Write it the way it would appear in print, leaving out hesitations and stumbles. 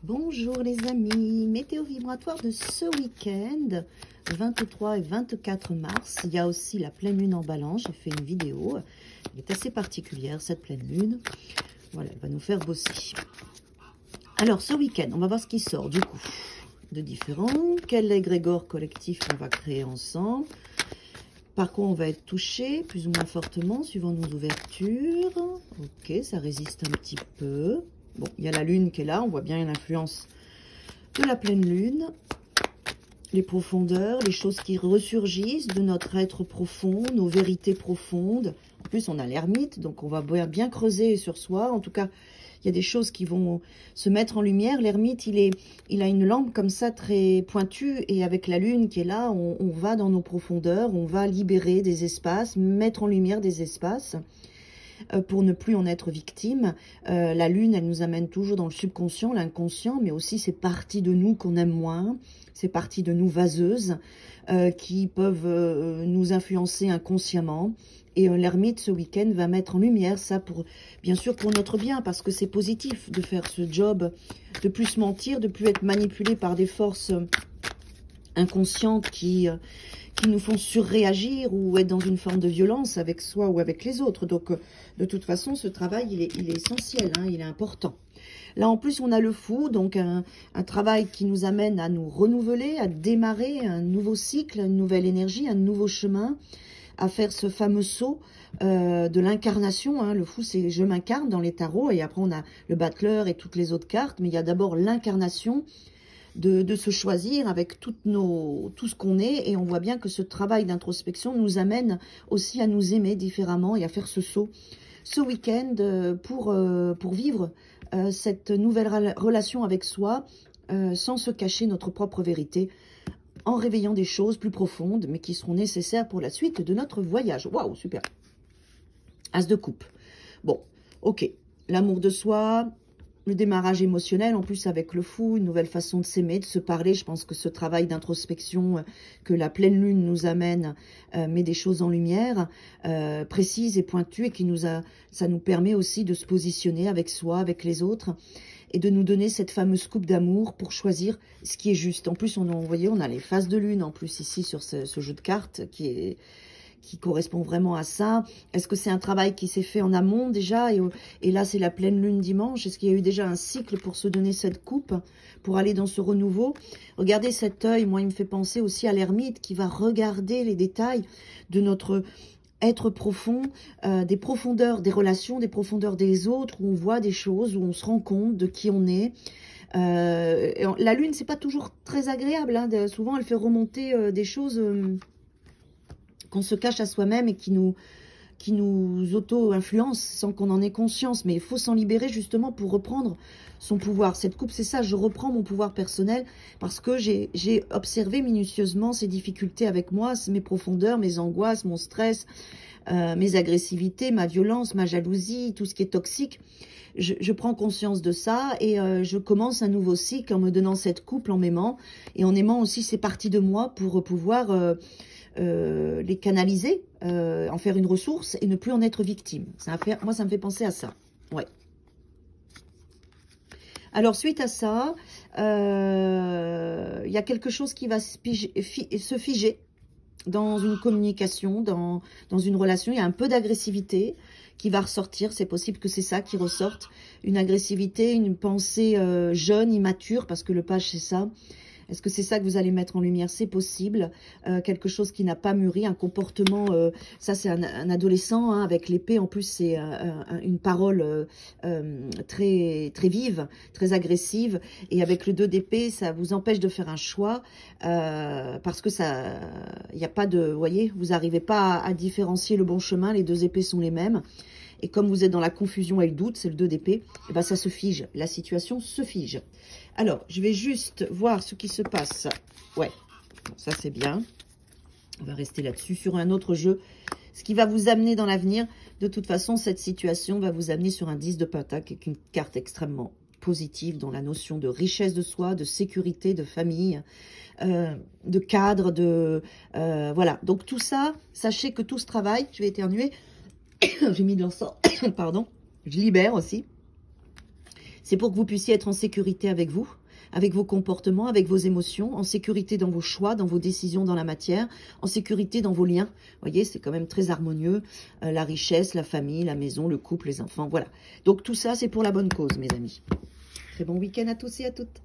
Bonjour les amis, météo vibratoire de ce week-end, 23 et 24 mars. Il y a aussi la pleine lune en balance, j'ai fait une vidéo. Elle est assez particulière cette pleine lune. Voilà, elle va nous faire bosser. Alors ce week-end, on va voir ce qui sort du coup de différents. Quel égrégore collectif on va créer ensemble. Par quoi on va être touché, plus ou moins fortement, suivant nos ouvertures. Ok, ça résiste un petit peu. Bon, il y a la lune qui est là, on voit bien l'influence de la pleine lune. Les profondeurs, les choses qui ressurgissent de notre être profond, nos vérités profondes. En plus, on a l'ermite, donc on va bien creuser sur soi. En tout cas, il y a des choses qui vont se mettre en lumière. L'ermite, il a une lampe comme ça très pointue. Et avec la lune qui est là, on va dans nos profondeurs. On va libérer des espaces, mettre en lumière des espaces pour ne plus en être victime. La lune, elle nous amène toujours dans le subconscient, l'inconscient, mais aussi ces parties de nous qu'on aime moins, ces parties de nous vaseuses qui peuvent nous influencer inconsciemment. Et l'ermite, ce week-end, va mettre en lumière ça, bien sûr pour notre bien, parce que c'est positif de faire ce job, de plus se mentir, de plus être manipulé par des forces inconscientes qui nous font surréagir ou être dans une forme de violence avec soi ou avec les autres. Donc, de toute façon, ce travail, il est essentiel, hein, il est important. Là, en plus, on a le fou, donc un travail qui nous amène à nous renouveler, à démarrer un nouveau cycle, une nouvelle énergie, un nouveau chemin, à faire ce fameux saut de l'incarnation. Hein. Le fou, c'est je m'incarne dans les tarots, et après, on a le battleur et toutes les autres cartes, mais il y a d'abord l'incarnation, de se choisir avec tout ce qu'on est, et on voit bien que ce travail d'introspection nous amène aussi à nous aimer différemment et à faire ce saut ce week-end pour vivre cette nouvelle relation avec soi sans se cacher notre propre vérité, en réveillant des choses plus profondes mais qui seront nécessaires pour la suite de notre voyage. Waouh, super. As de coupe. Bon, ok, l'amour de soi, le démarrage émotionnel, en plus avec le fou, une nouvelle façon de s'aimer, de se parler. Je pense que ce travail d'introspection que la pleine lune nous amène met des choses en lumière, précises et pointues, et ça nous permet aussi de se positionner avec soi, avec les autres, et de nous donner cette fameuse coupe d'amour pour choisir ce qui est juste. En plus, vous voyez, on a les phases de lune en plus ici sur ce jeu de cartes qui correspond vraiment à ça. Est-ce que c'est un travail qui s'est fait en amont déjà, et là c'est la pleine lune dimanche? Est-ce qu'il y a eu déjà un cycle pour se donner cette coupe, pour aller dans ce renouveau? Regardez cet œil, moi il me fait penser aussi à l'ermite qui va regarder les détails de notre être profond, des profondeurs des relations, des profondeurs des autres, où on voit des choses, où on se rend compte de qui on est. La lune, c'est pas toujours très agréable, hein. Souvent elle fait remonter des choses qu'on se cache à soi-même et qui nous auto-influence sans qu'on en ait conscience. Mais il faut s'en libérer justement pour reprendre son pouvoir. Cette coupe, c'est ça, je reprends mon pouvoir personnel parce que j'ai observé minutieusement ces difficultés avec moi, mes profondeurs, mes angoisses, mon stress, mes agressivités, ma violence, ma jalousie, tout ce qui est toxique. Je prends conscience de ça et je commence un nouveau cycle en me donnant cette coupe, en m'aimant et en aimant aussi ces parties de moi pour pouvoir les canaliser, en faire une ressource et ne plus en être victime. Moi, ça me fait penser à ça. Ouais. Alors, suite à ça, il y a quelque chose qui va se figer dans une communication, dans une relation. Il y a un peu d'agressivité qui va ressortir. C'est possible que c'est ça qui ressorte. Une agressivité, une pensée jeune, immature, parce que le page, c'est ça. Est-ce que c'est ça que vous allez mettre en lumière? C'est possible. Quelque chose qui n'a pas mûri, un comportement, ça c'est un adolescent, hein, avec l'épée, en plus c'est une parole très, très vive, très agressive, et avec le 2 d'épée, ça vous empêche de faire un choix, parce que ça, il n'y a pas de, vous voyez, vous n'arrivez pas à différencier le bon chemin, les 2 épées sont les mêmes. Et comme vous êtes dans la confusion et le doute, c'est le 2 d'épée, et ben ça se fige, la situation se fige. Alors, je vais juste voir ce qui se passe. Ouais, bon, ça c'est bien. On va rester là-dessus. Sur un autre jeu, ce qui va vous amener dans l'avenir, de toute façon, cette situation va vous amener sur un 10 de pentacle, qui est une carte extrêmement positive dans la notion de richesse de soi, de sécurité, de famille, de cadre, voilà. Donc tout ça, sachez que tout ce travail, je vais éternuer, j'ai mis de l'encens, pardon, je libère aussi. C'est pour que vous puissiez être en sécurité avec vous, avec vos comportements, avec vos émotions, en sécurité dans vos choix, dans vos décisions dans la matière, en sécurité dans vos liens. Vous voyez, c'est quand même très harmonieux. La richesse, la famille, la maison, le couple, les enfants, voilà. Donc tout ça, c'est pour la bonne cause, mes amis. Très bon week-end à tous et à toutes.